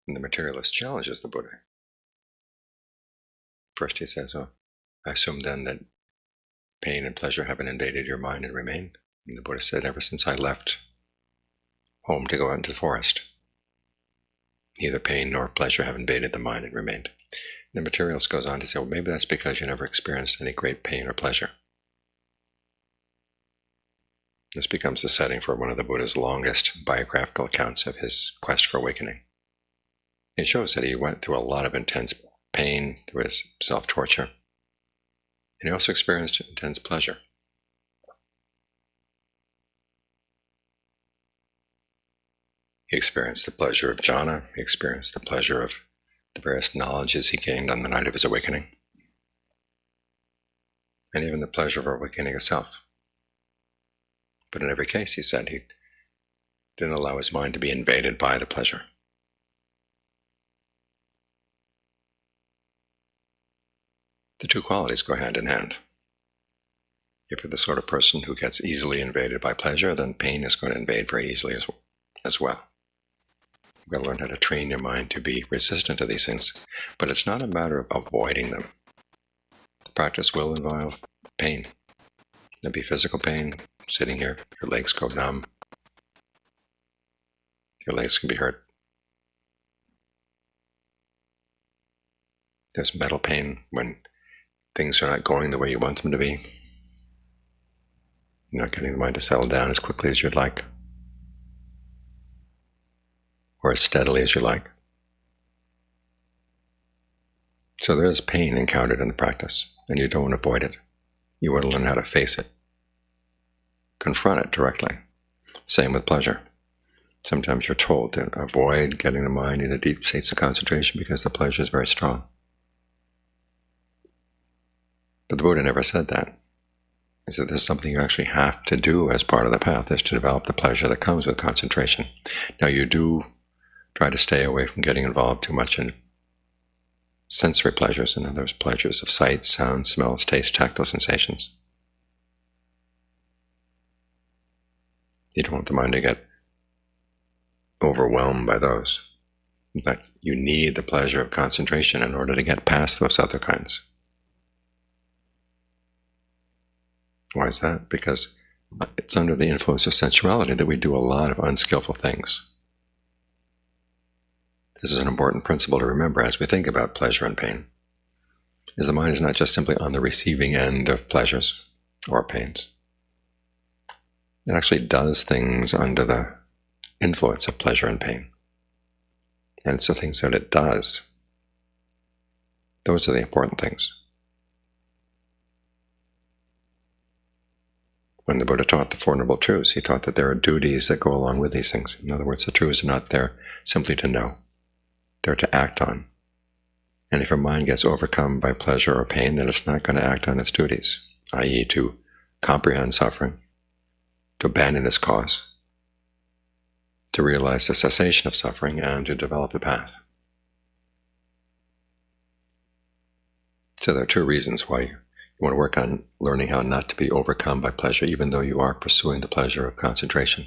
And the materialist challenges the Buddha. First he says, "Oh, I assume then that pain and pleasure haven't invaded your mind and remained." And the Buddha said, "Ever since I left home to go out into the forest, neither pain nor pleasure have invaded the mind and remained." The materialist goes on to say, well, maybe that's because you never experienced any great pain or pleasure. This becomes the setting for one of the Buddha's longest biographical accounts of his quest for awakening. It shows that he went through a lot of intense pain through his self-torture, and he also experienced intense pleasure. He experienced the pleasure of jhana, he experienced the pleasure of the various knowledges he gained on the night of his awakening, and even the pleasure of awakening itself. But in every case, he said, he didn't allow his mind to be invaded by the pleasure. The two qualities go hand in hand. If you're the sort of person who gets easily invaded by pleasure, then pain is going to invade very easily as well. You've got to learn how to train your mind to be resistant to these things, but it's not a matter of avoiding them. The practice will involve pain. There'll be physical pain. Sitting here, your legs go numb. Your legs can be hurt. There's mental pain when things are not going the way you want them to be. You're not getting the mind to settle down as quickly as you'd like, or as steadily as you like. So there is pain encountered in the practice, and you don't want to avoid it. You want to learn how to face it. Confront it directly. Same with pleasure. Sometimes you're told to avoid getting the mind into deep states of concentration because the pleasure is very strong. But the Buddha never said that. He said this is something you actually have to do as part of the path, is to develop the pleasure that comes with concentration. Now you do try to stay away from getting involved too much in sensory pleasures, and those pleasures of sight, sound, smells, taste, tactile sensations. You don't want the mind to get overwhelmed by those. In fact, you need the pleasure of concentration in order to get past those other kinds. Why is that? Because it's under the influence of sensuality that we do a lot of unskillful things. This is an important principle to remember as we think about pleasure and pain, is the mind is not just simply on the receiving end of pleasures or pains. It actually does things under the influence of pleasure and pain. And it's the things that it does. Those are the important things. When the Buddha taught the Four Noble Truths, he taught that there are duties that go along with these things. In other words, the truths are not there simply to know. They're to act on. And if your mind gets overcome by pleasure or pain, then it's not going to act on its duties, i.e. to comprehend suffering, to abandon its cause, to realize the cessation of suffering, and to develop the path. So there are two reasons why you want to work on learning how not to be overcome by pleasure, even though you are pursuing the pleasure of concentration.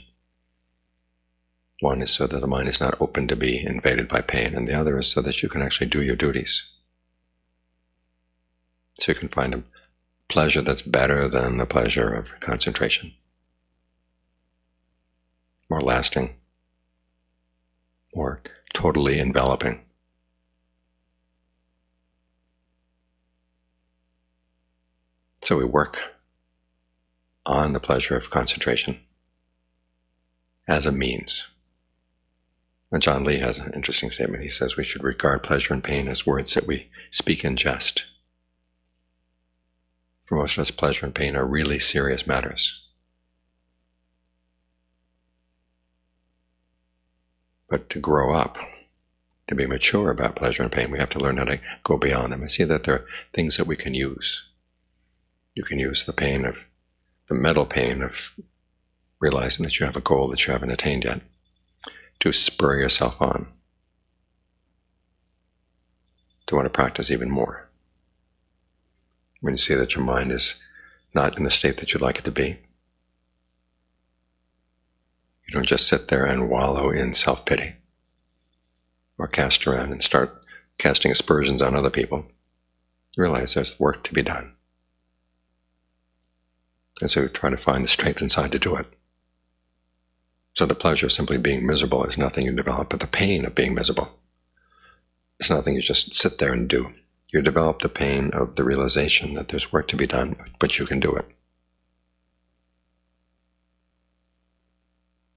One is so that the mind is not open to be invaded by pain, and the other is so that you can actually do your duties. So you can find a pleasure that's better than the pleasure of concentration. More lasting, more totally enveloping. So we work on the pleasure of concentration as a means. And John Lee has an interesting statement. He says we should regard pleasure and pain as words that we speak in jest. For most of us, pleasure and pain are really serious matters. But to grow up, to be mature about pleasure and pain, we have to learn how to go beyond them and see that there are things that we can use. You can use the pain of, the mental pain of realizing that you have a goal that you haven't attained yet, to spur yourself on, to want to practice even more. When you see that your mind is not in the state that you'd like it to be, you don't just sit there and wallow in self-pity or cast around and start casting aspersions on other people, you realize there's work to be done. And so you try to find the strength inside to do it. So the pleasure of simply being miserable is nothing you develop, but the pain of being miserable is nothing you just sit there and do. You develop the pain of the realization that there's work to be done, but you can do it.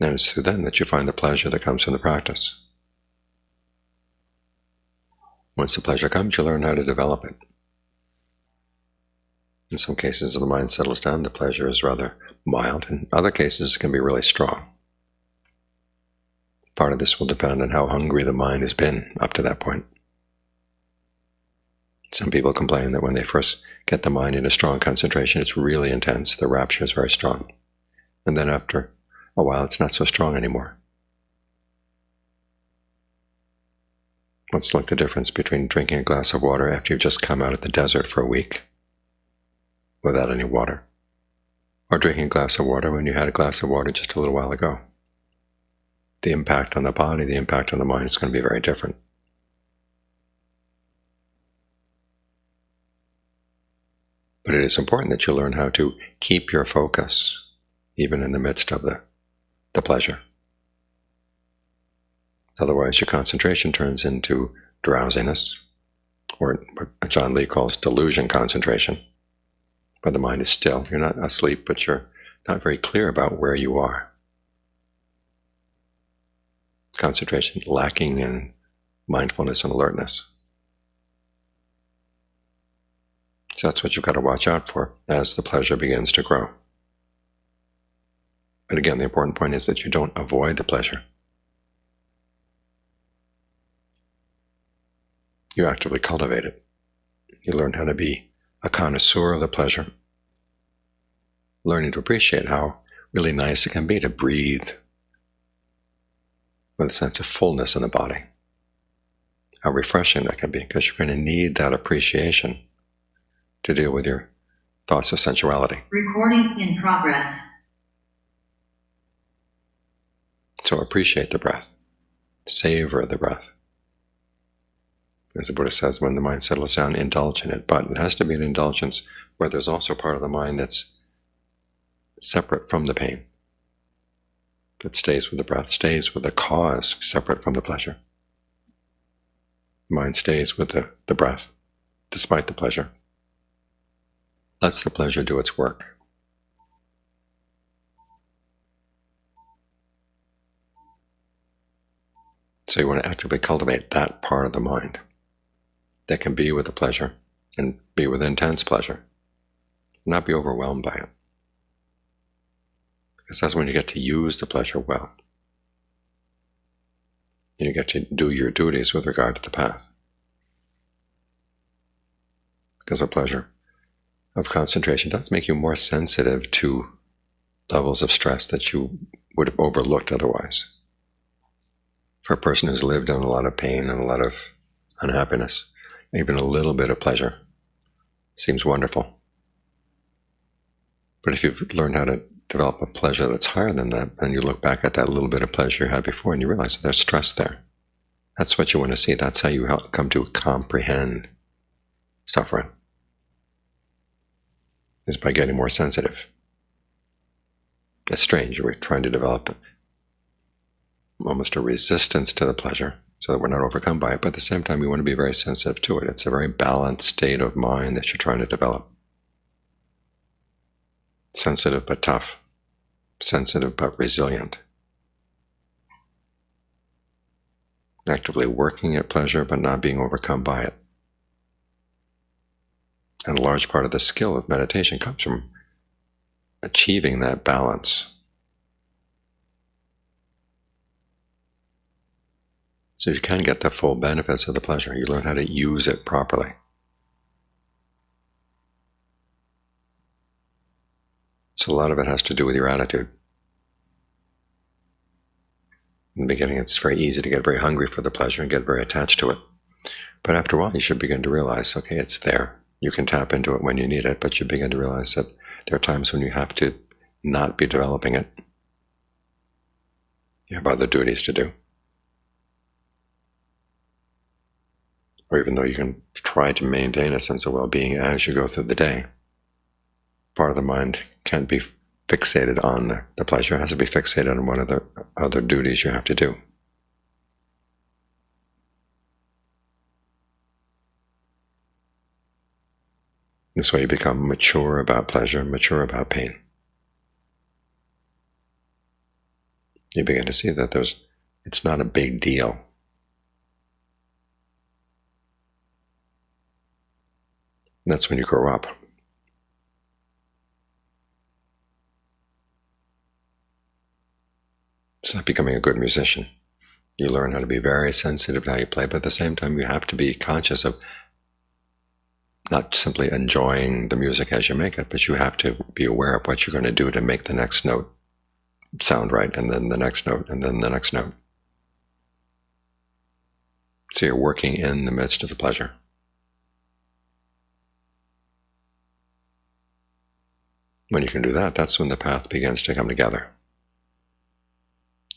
And it's through then that you find the pleasure that comes from the practice. Once the pleasure comes, you learn how to develop it. In some cases, the mind settles down, the pleasure is rather mild. In other cases, it can be really strong. Part of this will depend on how hungry the mind has been up to that point. Some people complain that when they first get the mind into strong concentration, it's really intense. The rapture is very strong. And then after a while, it's not so strong anymore. What's like the difference between drinking a glass of water after you've just come out of the desert for a week without any water, or drinking a glass of water when you had a glass of water just a little while ago? The impact on the body, the impact on the mind is going to be very different. But it is important that you learn how to keep your focus, even in the midst of the pleasure. Otherwise, your concentration turns into drowsiness, or what John Lee calls delusion concentration, where the mind is still. You're not asleep, but you're not very clear about where you are. Concentration lacking in mindfulness and alertness. So that's what you've got to watch out for as the pleasure begins to grow. But again, the important point is that you don't avoid the pleasure. You actively cultivate it. You learn how to be a connoisseur of the pleasure, learning to appreciate how really nice it can be to breathe with a sense of fullness in the body. How refreshing that can be, because you're going to need that appreciation to deal with your thoughts of sensuality. Recording in progress. So appreciate the breath. Savor the breath. As the Buddha says, when the mind settles down, indulge in it. But it has to be an indulgence where there's also part of the mind that's separate from the pain, that stays with the breath, stays with the cause, separate from the pleasure. The mind stays with the breath, despite the pleasure. Lets the pleasure do its work. So you want to actively cultivate that part of the mind that can be with the pleasure and be with intense pleasure, not be overwhelmed by it. Because that's when you get to use the pleasure well. You get to do your duties with regard to the path. Because the pleasure of concentration does make you more sensitive to levels of stress that you would have overlooked otherwise. For a person who's lived in a lot of pain and a lot of unhappiness, even a little bit of pleasure seems wonderful. But if you've learned how to develop a pleasure that's higher than that, and you look back at that little bit of pleasure you had before and you realize that there's stress there. That's what you want to see. That's how you come to comprehend suffering, is by getting more sensitive. It's strange. We're trying to develop almost a resistance to the pleasure so that we're not overcome by it, but at the same time we want to be very sensitive to it. It's a very balanced state of mind that you're trying to develop. Sensitive but tough. Sensitive but resilient. Actively working at pleasure but not being overcome by it. And a large part of the skill of meditation comes from achieving that balance. So you can get the full benefits of the pleasure. You learn how to use it properly. So a lot of it has to do with your attitude. In the beginning, it's very easy to get very hungry for the pleasure and get very attached to it. But after a while, you should begin to realize, okay, it's there. You can tap into it when you need it, but you begin to realize that there are times when you have to not be developing it. You have other duties to do. or even though you can try to maintain a sense of well-being as you go through the day, part of the mind can't be fixated on the pleasure. It has to be fixated on one of the other duties you have to do. This way you become mature about pleasure, mature about pain. You begin to see that it's not a big deal. That's when you grow up. It's not becoming a good musician. You learn how to be very sensitive to how you play, but at the same time you have to be conscious of not simply enjoying the music as you make it, but you have to be aware of what you're going to do to make the next note sound right, and then the next note, and then the next note. So you're working in the midst of the pleasure. When you can do that, that's when the path begins to come together.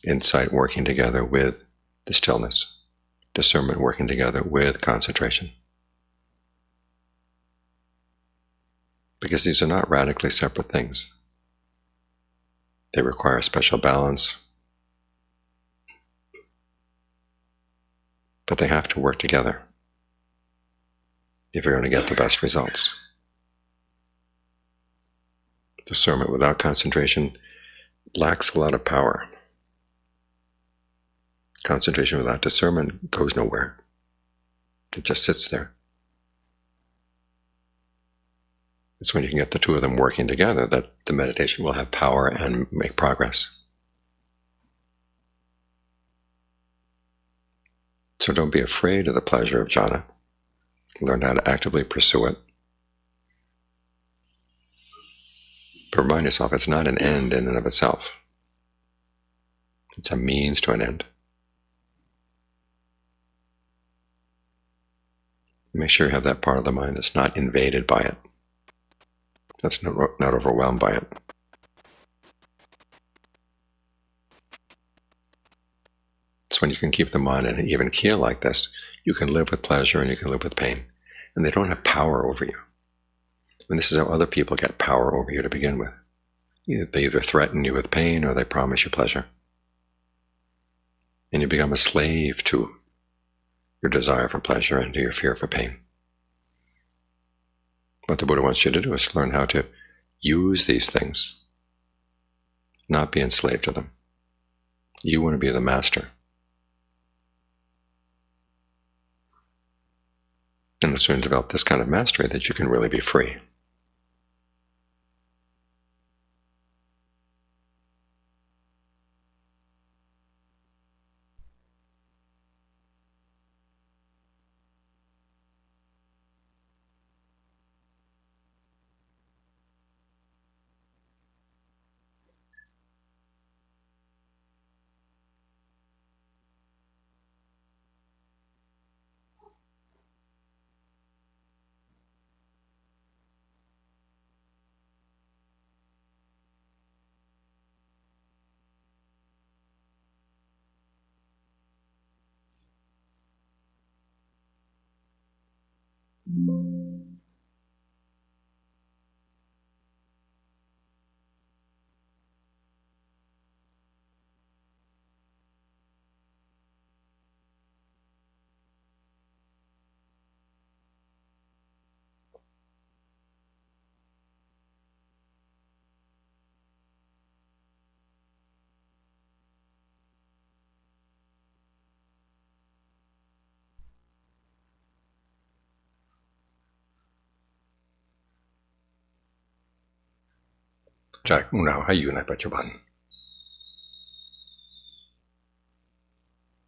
Insight working together with the stillness, discernment working together with concentration. Because these are not radically separate things. They require a special balance, but they have to work together if you're going to get the best results. Discernment without concentration lacks a lot of power. Concentration without discernment goes nowhere. It just sits there. It's when you can get the two of them working together that the meditation will have power and make progress. So don't be afraid of the pleasure of jhana. Learn how to actively pursue it. But remind yourself it's not an end in and of itself. It's a means to an end. Make sure you have that part of the mind that's not invaded by it. That's not overwhelmed by it. It's when you can keep the mind in an even keel like this, you can live with pleasure and you can live with pain. And they don't have power over you. And this is how other people get power over you to begin with. They either threaten you with pain or they promise you pleasure. And you become a slave to your desire for pleasure and to your fear for pain. What the Buddha wants you to do is learn how to use these things, not be enslaved to them. You want to be the master. And it's when you develop this kind of mastery that you can really be free.ใจของเราให้อยู่ในปัจจุบัน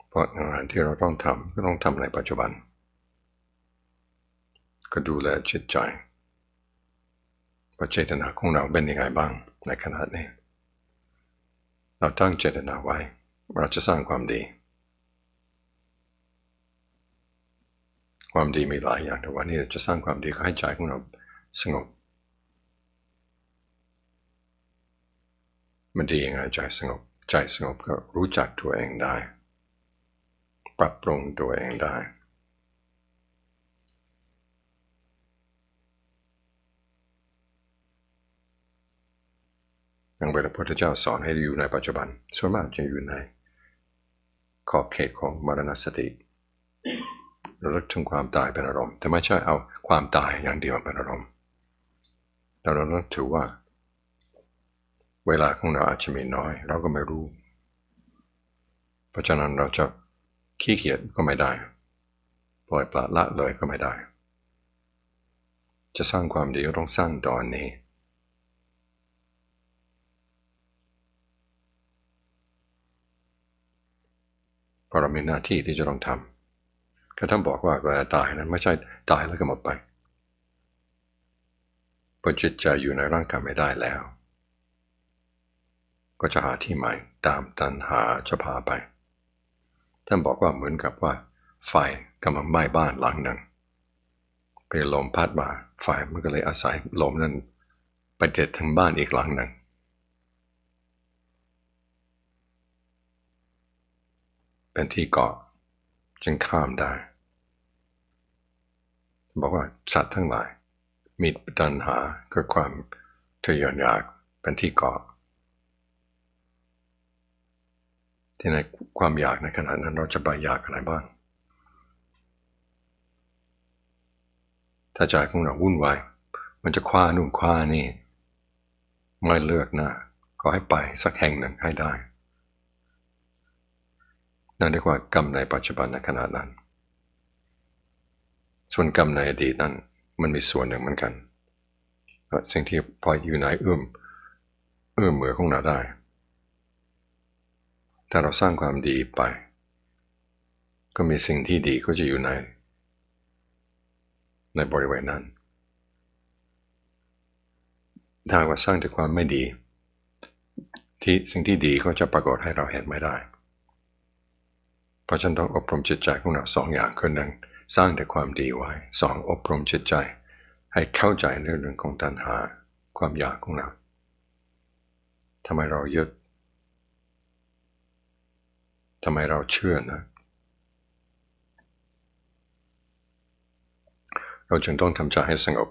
เพราะงานที่เราต้องทำก็ต้องทำในปัจจุบันก็ดูแลจิตใจว่าเจตนาของเราเป็นยังไงบ้างในขณะนี้เราตั้งเจตนาไว้เราจะสร้างความดีความดีมีหลายอย่างแต่วันนี้จะสร้างความดีก็ให้ใจของเราสงบมันดียังไงใจสงบก็รู้จักตัวเองได้ปรับปรุงตัวเองได้ อย่างพระพุทธเจ้าสอนให้อยู่ในปัจจุบันส่วนมากจะอยู่ในขอบเขตของมรณสติระลึกถึงความตายเป็นอารมณ์แต่ไม่ใช่เอาความตายอย่างเดียวเป็นอารมณ์แต่เราต้องถือว่าเวลาของเราอาจจะมีน้อยเราก็ไม่รู้เพราะฉะนั้นเราจะขี้เกียจก็ไม่ได้ปล่อยปละละเลยก็ไม่ได้จะสร้างความดีก็ต้องสร้างตอนนี้เพราะเรามีหน้าที่ที่จะต้องทำก็ท่านบอกว่าเวลาตายนั้นไม่ใช่ตายแล้วก็หมดไปพอจิตใจอยู่ในร่างกายไม่ได้แล้วก็จะหาที่ใหม่ตามตัณหาจะพาไปท่านบอกว่าเหมือนกับว่าไฟกำลังไหม้บ้านหลังหนึ่งไปลมพัดมาไฟมันก็เลยอาศัยลมนั้นไปเด็ดถึงบ้านอีกหลังหนึ่งเป็นที่เกาะจึงข้ามได้บอกว่าสัตว์ทั้งหลายมีตัณหาคือความทะเยออยากเป็นที่เกาะที่ในความอยากในขณะนั้นเราจะไปอยากอะไรบ้างถ้าใจของเราวุ่นวายมันจะคว้านู่นคว้านี่ไม่เลือกหน้าก็ให้ไปสักแห่งหนึ่งให้ได้นั่นเรียกว่ากรรมในปัจจุบันในขณะนั้นส่วนกรรมในอดีตนั้นมันมีส่วนหนึ่งเหมือนกันสิ่งที่พออยู่ในเอื้อมมือของเราได้ถ้าเราสร้างความดีไปก็มีสิ่งที่ดีก็จะอยู่ในบริเวณนั้นถ้าว่าสร้างแต่ความไม่ดีที่สิ่งที่ดีก็จะปรากฏให้เราเห็นไม่ได้เพราะฉะนั้นต้องอบรมจิตใจของเราสองอย่างคือหนึ่งสร้างแต่ความดีไว้สองอบรมจิตใจให้เข้าใจในเรื่องของตัณหาความอยากของเราทำไมเรายึดทำไมเราเชื่อนะเราจึงต้องทำใจให้สงบ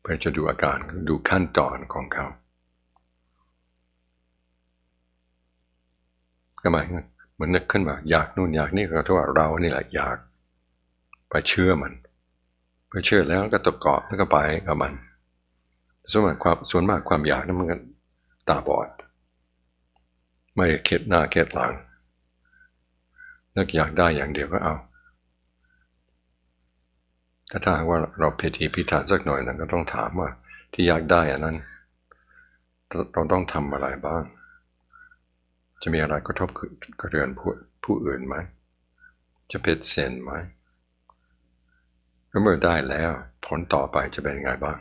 เพื่อจะดูอาการดูขั้นตอนของเขาก็หมายเหมือนนึกขึ้นมาอยากนู่นอยากนี่ก็ถือว่าเรานี่แหละอยากไปเชื่อมันไปเชื่อแล้วก็ตกเกาะแล้วก็ไปกับมันส่วนมากความอยากนั้นมันก็ตาบอดไม่เข็ดหน้าเข็ดหลังนึกอยากได้อย่างเดียวก็เอาถ้าว่าเราพิถีพิถันสักหน่อยนั้นก็ต้องถามว่าที่อยากได้อันนั้นเราต้องทำอะไรบ้างจะมีอะไรกระทบกระเทือนผู้อื่นไหมจะเป็นเซนไหมเมื่อได้แล้วผลต่อไปจะเป็นยังไงบ้าง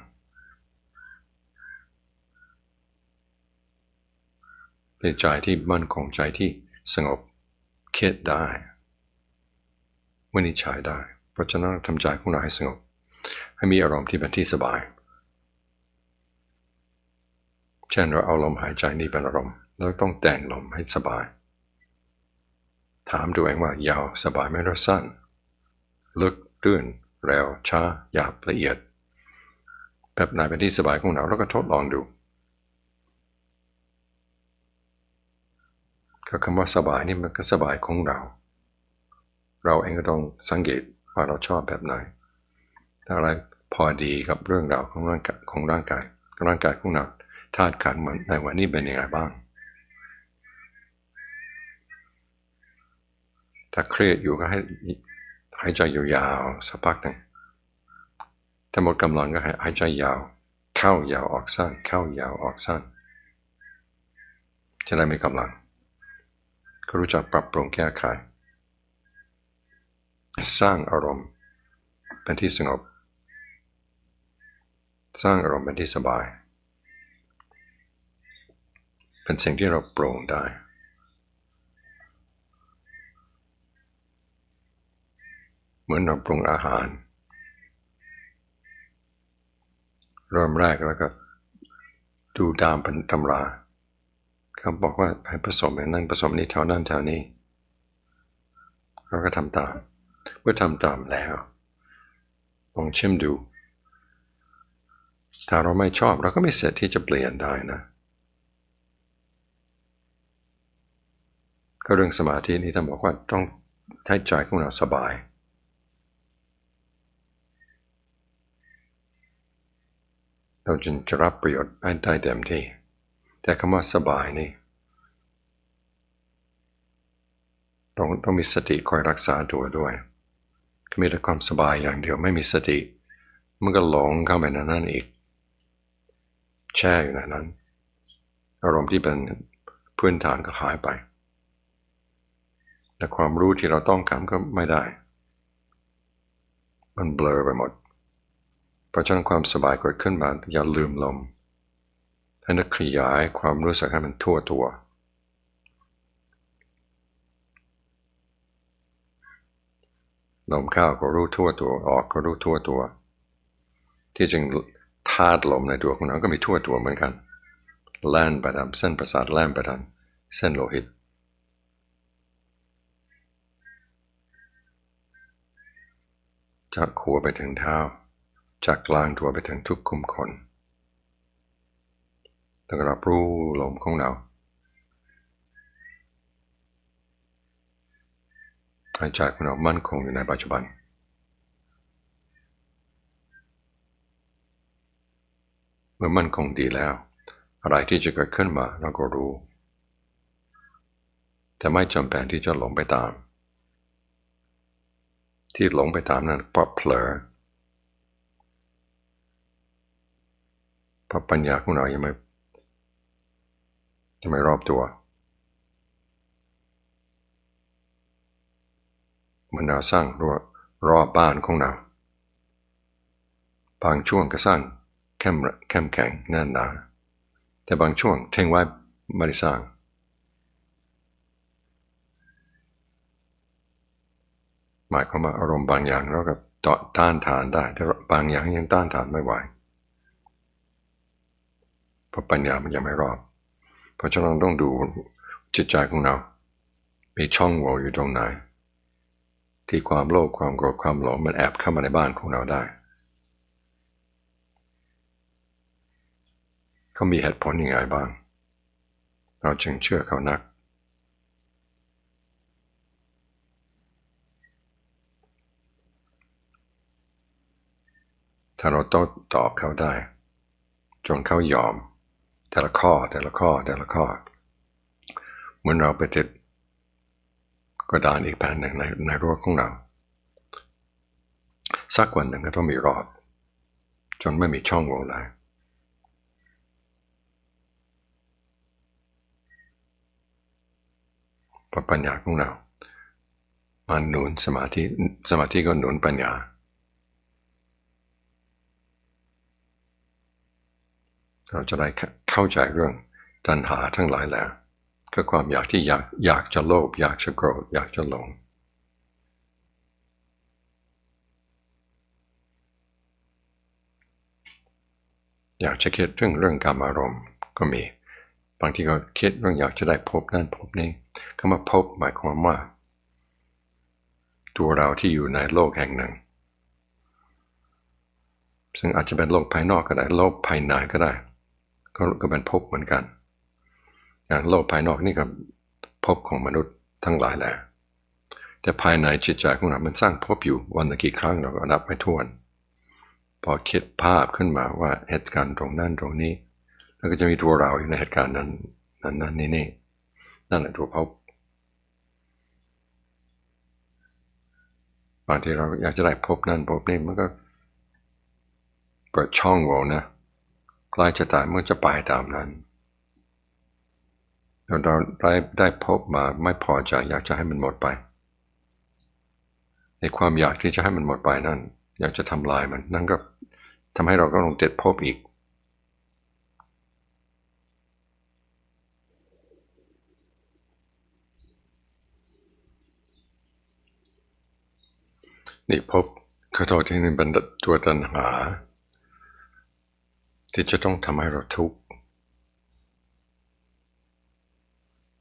เป็นใจที่มั่นคงใจที่สงบคิดได้วินิจฉัยได้เพราะฉะนั้นทำใจของเราให้สงบให้มีอารมณ์ที่เป็นที่สบายเช่นเราเอาลมหายใจนี้เป็นอารมณ์แล้วต้องแต่งลมให้สบายถามตัวเองว่ายาวสบายไหมหรือสั้นลึกตื้นเร็วช้าหยาบละเอียดแบบไหนเป็นที่สบายของเราแล้วก็ทดลองดูก็คำว่าสบายนี่มันก็สบายของเราเองก็ต้องสังเกตว่าเราชอบแบบไหนถ้าอะไรพอดีกับเรื่องราวของร่างกายของเราธาตุขันธ์ในวันนี้เป็นยังไงบ้างถ้าเครียดอยู่ก็ให้หายใจยาวๆสักพักหนึ่งถ้าหมดกำลังก็ให้หายใจยาวเข้ายาวออกสั้นเข้ายาวออกสั้นจะได้มีกำลังก็รู้จักปรับปรุงแก้ไขสร้างอารมณ์เป็นที่สงบสร้างอารมณ์เป็นที่สบายเป็นสิ่งที่เราปรุงได้เหมือนเราปรุงอาหารเริ่มแรกแล้วก็ดูตามเป็นตำราเขาบอกว่าให้ผสมอย่างนั้นผสมนี้เท่านั้นเท่านี้เราก็ทำตามเมื่อทำตามแล้วลองชิมดู ถ้าเราไม่ชอบเราก็ไม่เสร็จที่จะเปลี่ยนได้นะก็เรื่องสมาธินี้ท่านบอกว่าต้องให้ใจของเราสบายเราจึงจะรับประโยชน์ได้เต็มที่แต่คำว่าสบายนี่ต้องมีสติคอยรักษาตัวด้วยมีแต่ความสบายอย่างเดียวไม่มีสติมันก็หลงเข้าไปในนั้นอีกแช่อยู่ในนั้นอารมณ์ที่เป็นพื้นฐานก็หายไปแต่ความรู้ที่เราต้องการก็ไม่ได้มันเบลอไปหมดเพราะฉะนั้นความสบายเกิดขึ้นมาอย่าลืมลมให้นึกขยายความรู้สึกให้มันทั่วตัวลมเข้าก็รู้ทั่วตัวออกก็รู้ทั่วตัวที่จริงธาตุลมในตัวของเราก็มีทั่วตัวเหมือนกันแล่นไปตามเส้นประสาทแล่นไปตามเส้นโลหิตจากหัวไปถึงเท้าจากกลางตัวไปถึงทุกขุมขนต้องรับรู้ลมของเราให้ใจของเรามั่นคงอยู่ในปัจจุบันเมื่อมั่นคงดีแล้วอะไรที่จะเกิดขึ้นมาเราก็รู้แต่ไม่จำเป็นที่จะหลงไปตามที่หลงไปตามนั้นเพราะเผลอเพราะปัญญาของเรายังไม่รอบตัวเหมือนเราสร้างรอบบ้านของเราบางช่วงก็สร้างเข้มแข็งแน่นหนาแต่บางช่วงทิ้งไว้ไม่ได้สร้างหมายความว่าอารมณ์บางอย่างเราก็ต้านทานได้แต่บางอย่างยังต้านทานไม่ไหวเพราะปัญญามันยังไม่รอบเพราะฉะนั้นต้องดูจิตใจของเรามีช่องโหว่อยู่ตรงไหนที่ความโลภความโกรธความหลงมันแอบเข้ามาในบ้านของเราได้เขามีเหตุผลยังไงบ้างเราจึงเชื่อเขานักถ้าเราตอบเขาได้จนเขายอมแต่ละข้อเหมือนเราไปติดกระดานอีกแผ่นหนึ่งในรั้วของเราสักวันหนึ่งก็ต้องมีรอบจนไม่มีช่องโหว่เลยเพราะปัญญาของเรามันหนุนสมาธิก็หนุนปัญญาเราจะได้เข้าใจเรื่องตัณหาทั้งหลายแล้วก็ความอยากที่อยากจะโลภอยากจะโกรธอยากจะหลงอยากจะคิดเรื่องกามอารมณ์ก็มีบางทีก็คิดเรื่องอยากจะได้พบนั่นพบนี้คำว่าพบหมายความว่าตัวเราที่อยู่ในโลกแห่งหนึ่งซึ่งอาจจะเป็นโลกภายนอกก็ได้โลกภายในก็ได้ก็เป็นภพเหมือนกันโลกภายนอกนี่ก็ภพของมนุษย์ทั้งหลายแหละแต่ภายในจิตใจของเรามันสร้างภพอยู่วันละกี่ครั้งเราก็นับไม่ถ้วนพอคิดภาพขึ้นมาว่าเหตุการณ์ตรงนั้นตรงนี้แล้วก็จะมีตัวเราอยู่ในเหตุการณ์นั้นนี่นั่นแหละตัวภพบางทีเราอยากจะได้ภพนั้นภพนี้มันก็เปิดช่องโหว่นะใกล้จะตายมันจะไปตามนั้นเราได้พบมาไม่พอใจอยากจะให้มันหมดไปในความอยากที่จะให้มันหมดไปนั่นอยากจะทำลายมันนั่นก็ทำให้เราก็ลงติดพบอีกนี่พบขอโทษที่นี่เป็นตัวตัณหาที่จะต้องทำให้เราทุกข์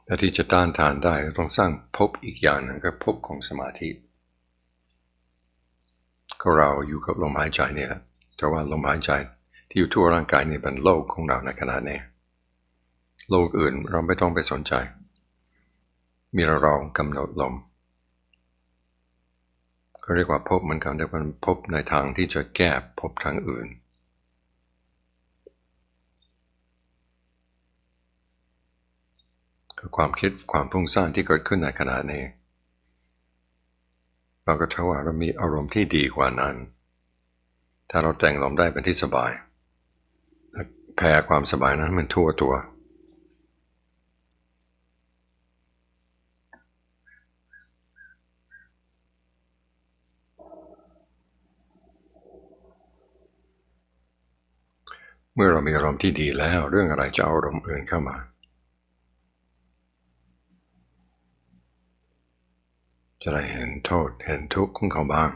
และที่จะต้านทานได้ต้องสร้างภพอีกอย่างหนึ่งก็ภพของสมาธิก็เราอยู่กับลมหายใจเนี่ยแต่ว่าลมหายใจ ที่อยู่ทั่วร่างกายนี่เป็นโลกของเราในขณะนี้โลกอื่นเราไม่ต้องไปสนใจมีเรากำหนดลมก็เรียกว่าพบเหมือนกันแต่มันพบในทางที่จะแก้พบทางอื่นคือความคิดความฟุ้งซ่านที่เกิดขึ้นในขณะนี้เราก็เท่าว่าเรามีอารมณ์ที่ดีกว่านั้นถ้าเราแต่งลมได้เป็นที่สบายแผ่ความสบายนั้นมันทั่วตัวเมื่อเรามีอารมณ์ที่ดีแล้วเรื่องอะไรจะเอาอารมณ์อื่นเข้ามาจะได้เห็นโทษเห็นทุกข์ของเขาบ้าง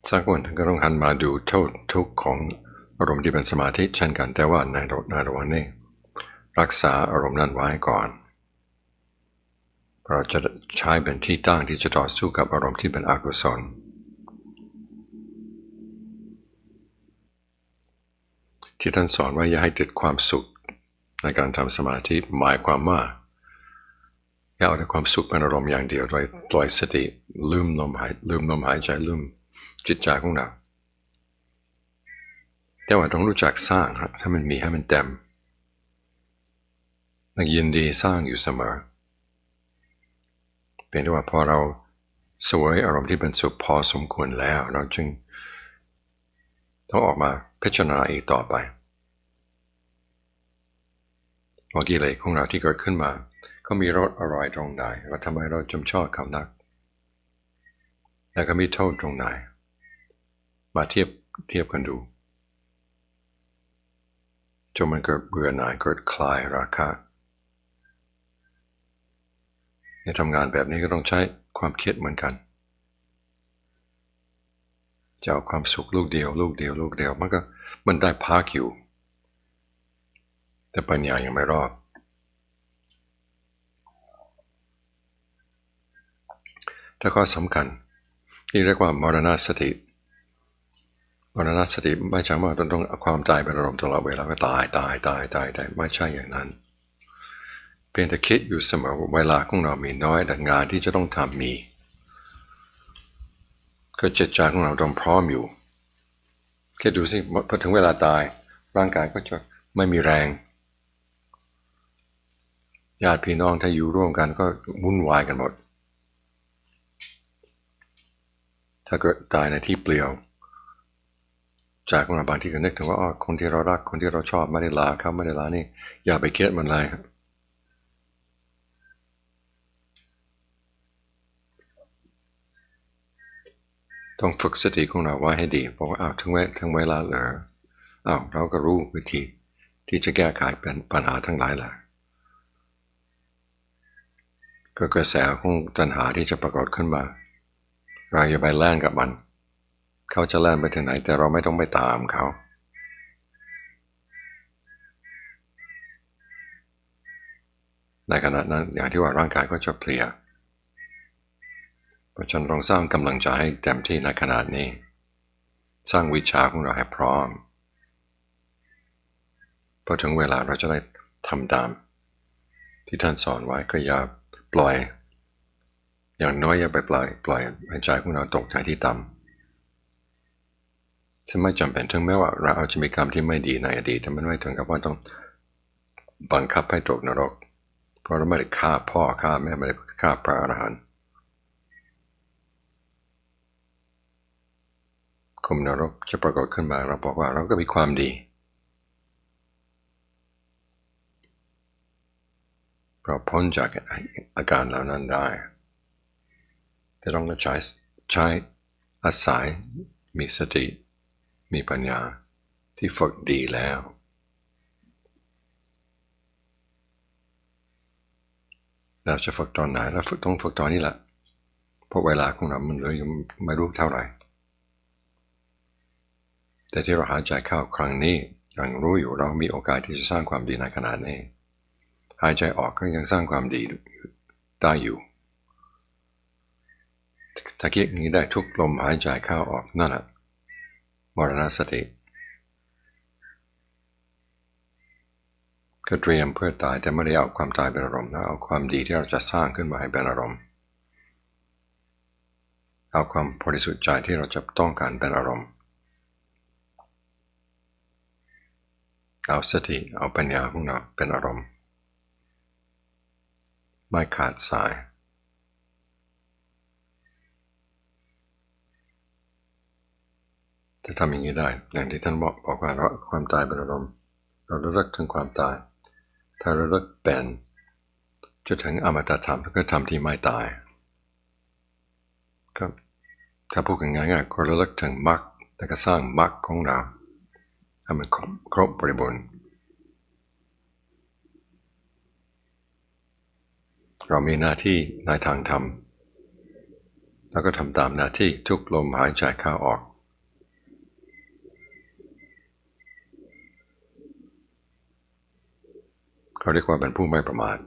สักวันก็ต้องหันมาดูโทษทุกข์ของอารมณ์ที่เป็นสมาธิเช่นกันแต่ว่าในระหว่างนี้รักษาอารมณ์นั้นไว้ก่อนเราจะใช้เป็นที่ตั้งที่จะต่อสู้กับอารมณ์ที่เป็นอกุศลที่ท่านสอนว่าอย่าให้ติดความสุขในการทำสมาธิหมายความว่าอย่าเอาแต่ความสุขเป็นอารมณ์อย่างเดียวโดยปล่อยสติลืมลมหายใจลืมจิตใจของเราแต่ว่าต้องรู้จักสร้างถ้ามันมีให้มันเต็มนักยินดีสร้างอยู่เสมอเป็นที่ว่าพอเราสวยอารมณ์ที่เป็นสุขพอสมควรแล้วเราจึงต้องออกมาพิจารณาอีกต่อไปว่ากิเลสของเราที่เกิดขึ้นมาก็มีรสอร่อยตรงไหนว่าทำไมเราจำชอบเขานักแล้วก็มีโทษตรงไหนมาเทียบกันดูจนมันเกิดเบื่อหน่ายเกิดคลายราคะในทำงานแบบนี้ก็ต้องใช้ความคิดเหมือนกันจะเอาความสุขลูกเดียวมันได้พักอยู่แต่ปัญญายังไม่รอบแต่ก็สำคัญที่เรียกว่ามรณสติไม่ใช่ว่าต้องเอาความตายเป็นอารมณ์ตลอดเวลาก็ตายไม่ใช่อย่างนั้นเพียงแต่คิดอยู่เสมอว่าเวลาของเรามีน้อยแต่งานที่จะต้องทำมีก็จิตใจของเราต้องพร้อมอยู่คิดดูสิพอถึงเวลาตายร่างกายก็จะไม่มีแรงญาติพี่น้องถ้าอยู่ร่วมกันก็วุ่นวายกันหมดถ้าเกิดตายในที่เปลี่ยวจากของเราบางทีก็นึกถึงว่าคนที่เรารักคนที่เราชอบไม่ได้ลาเขาไม่ได้ลานี่อย่าไปคิดมันเลยต้องฝึกสติของเราไว้ให้ดีเพราะว่าถึงเวลาเหรอเราก็รู้วิธีที่จะแก้ไขเป็นปัญหาทั้งหลายแหละก็กระแสของตัณหาที่จะปรากฏขึ้นมาเราอย่าไปแล่นกับมันเขาจะแล่นไปถึงไหนแต่เราไม่ต้องไปตามเขาในขณะนั้นอย่างที่ว่าร่างกายก็จะเพลียเพราะฉะนั้นต้องสร้างกำลังใจให้เต็มที่ในขณะนี้สร้างวิชาของเราให้พร้อมพอถึงเวลาเราจะได้ทำตามที่ท่านสอนไว้ก็อย่าปล่อยอย่างน้อยอย่าไปปล่อยให้ใจของเราตกใจที่ต่ำซึ่งไม่จำเป็นถึงแม้ว่าเราอาจจะมีกรรมที่ไม่ดีในอดีตแต่มันไม่ถึงกับว่าต้องบังคับให้ตกนรกเพราะเราไม่ได้ฆ่าพ่อฆ่าแม่ไม่ได้ฆ่าพระอรหันต์คุมนรกจะปรากฏขึ้นมาเราบอกว่าเราก็มีความดีเราพ้นจากอาการเหล่านั้นได้แต่ต้องใช้อาศัยมีสติมีปัญญาที่ฝึกดีแล้วเราจะฝึกตอนไหนเราต้องฝึกตอนนี้แหละเพราะเวลาของเรามันเลยไม่รู้เท่าไหร่แต่ที่เราหายใจเข้าครั้งนี้ยังรู้อยู่เรามีโอกาสที่จะสร้างความดีในขณะนี้หายใจออกก็ยังสร้างความดีได้อยู่ ถ้าคิดอย่างนี้ได้ทุกลมหายใจเข้าออกนั่นแหละมรณสติก็เตรียมเพื่อตายแต่ไม่ได้เอาความตายเป็นอารมณ์นะเอาความดีที่เราจะสร้างขึ้นมาให้เป็นอารมณ์เอาความบริสุทธิ์ใจที่เราจะต้องการเป็นอารมณ์เอาสติเอาปัญญาของเราเป็นอารมณ์ไม่ขาดสายถ้าทำอย่างนี้ได้อย่างที่ท่านบอกว่าเราความตายเป็นอารมณ์เราระลึกถึงความตายถ้าระลึกเป็นจะถึงอมตะธรรมก็ธรรมที่ไม่ตายก็ถ้าพูดง่ายๆก็ระลึกถึงมรรคแต่ก็สร้างมรรคของเราให้มันครบบริบูรณ์เรามีหน้าที่ในทางธรรมแล้วก็ทำตามหน้าที่ทุกลมหายใจเข้าออกเขาเรียกว่าเป็นผู้ไม่ประมาท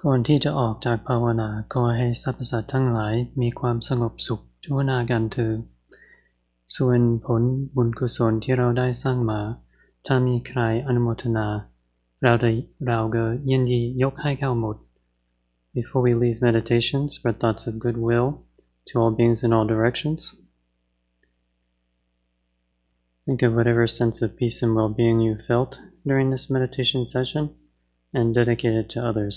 ก่อนที่จะออกจากภาวนาขอให้สรรพสัตว์ทั้งหลายมีความสงบสุขทั่วหน้ากันเถิดส่วนผลบุญกุศลที่เราได้สร้างมาถ้ามีใครอนุโมทนาเราก็ยินดียกให้เขาหมด Before we leave meditation, spread thoughts of goodwill to all beings in all directions. Think of whatever sense of peace and well-being you felt during this meditation session and dedicate it to others.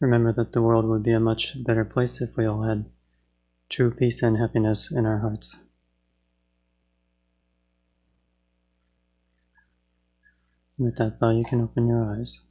Remember that the world would be a much better place if we all had true peace and happiness in our hearts. With that thought, you can open your eyes.